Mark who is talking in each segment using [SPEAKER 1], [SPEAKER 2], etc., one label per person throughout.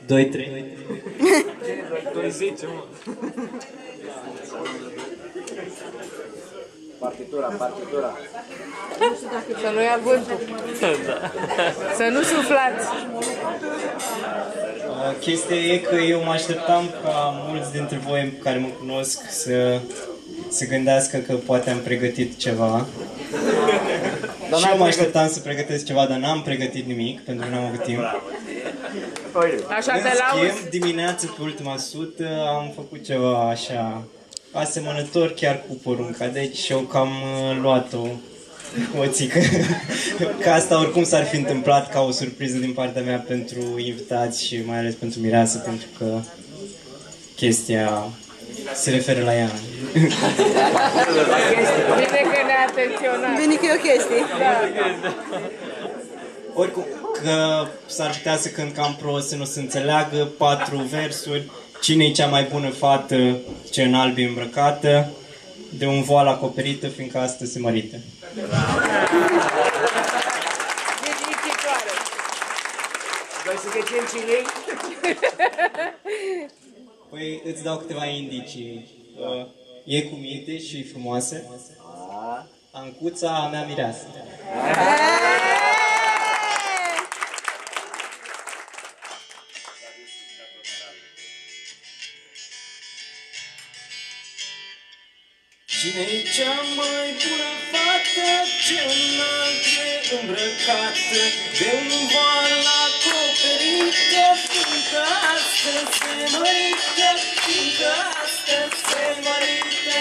[SPEAKER 1] 2-3.
[SPEAKER 2] 2-10, mă.
[SPEAKER 3] Partitura.
[SPEAKER 4] Să nu ia vântul. Să nu suflați.
[SPEAKER 1] Chestia e că eu mă așteptam ca mulți dintre voi care mă cunosc să se gândească că poate am pregătit ceva. Și eu mă așteptam să pregătesc ceva, dar n-am pregătit nimic, pentru că n-am avut timp.
[SPEAKER 4] Așa
[SPEAKER 1] În
[SPEAKER 4] te lauzi.
[SPEAKER 1] schimb, dimineața pe ultima sută am făcut ceva așa asemănător chiar cu porunca, deci eu cam luat-o o țică. Că asta oricum s-ar fi întâmplat ca o surpriză din partea mea pentru invitați și mai ales pentru mireasă, pentru că chestia se referă la ea.
[SPEAKER 4] Bine că ne-a atenționat.
[SPEAKER 5] Bine că e o chestie.
[SPEAKER 4] Da.
[SPEAKER 1] Oricum, că s-ar putea să cânt cam prost, să nu se înțeleagă 4 versuri. Cine e cea mai bună fată ce în alb e îmbrăcată, de un voal acoperită, fiindcă astăzi se mărită.
[SPEAKER 4] Fericitoare.
[SPEAKER 2] Vrei să găsim cine-i?
[SPEAKER 1] Păi îți dau câteva indicii. E cu minte și frumoasă. Ancuța a mea mireasă. Cine-i cea mai bună fată ce înalt e îmbrăcată, de un voal acoperită, fiindcă astăzi se mărită, fiindcă astăzi se mărită.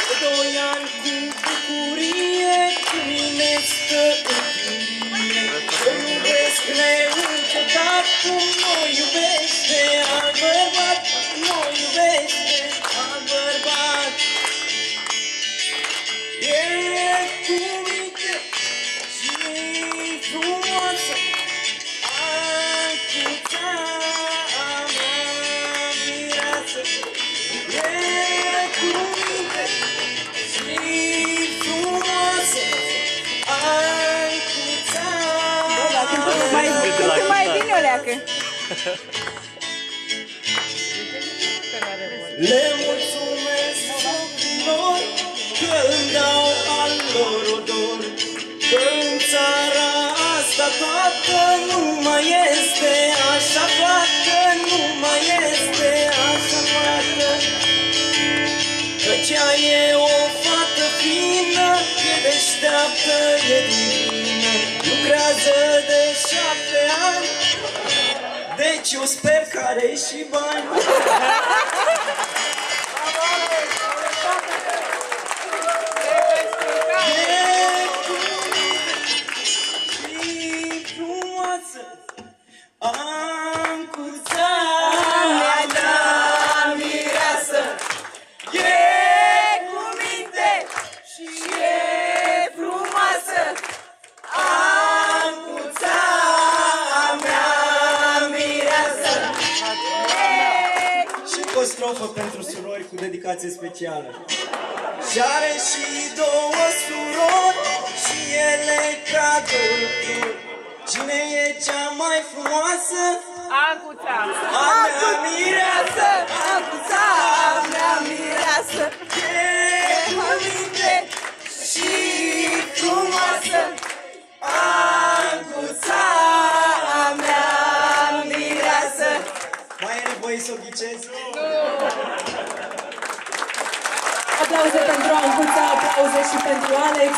[SPEAKER 1] De 2 ani cu bucurie, cu mine stă în chirie, să iubesc neîncetat cum mă iubește alt bărbat, mă iubește alt bărbat. E cu minte și frumoasă, Ancuța a mea mireasă. E cu minte și frumoasă, Ancuța a
[SPEAKER 5] Cât mai bine o leacă.
[SPEAKER 1] Le mulțumesc tuturor că îmi dau al lor odor, că în țara asta toată nu mai este așa fată, nu mai este așa fată. Căci ea e o fată fină, e deșteaptă, e divină, lucrează de 7 ani, deci eu sper că are și bani. Ancuța mea mireasă, e cu minte și e frumoasă. Ancuța mea mireasă. Și o strofă pentru surori cu dedicație specială. Și are și 2 surori și ele cadouri. Cine e cea mai frumoasă?
[SPEAKER 4] Ancuța.
[SPEAKER 1] A mea mireasă,
[SPEAKER 5] Ancuța a mea mireasă.
[SPEAKER 1] e cu minte și frumoasă. Ancuța a mea mireasă. Mai e nevoie să o ghicezi?
[SPEAKER 5] Aplauze pentru Ancuța, aplauze și pentru Alex.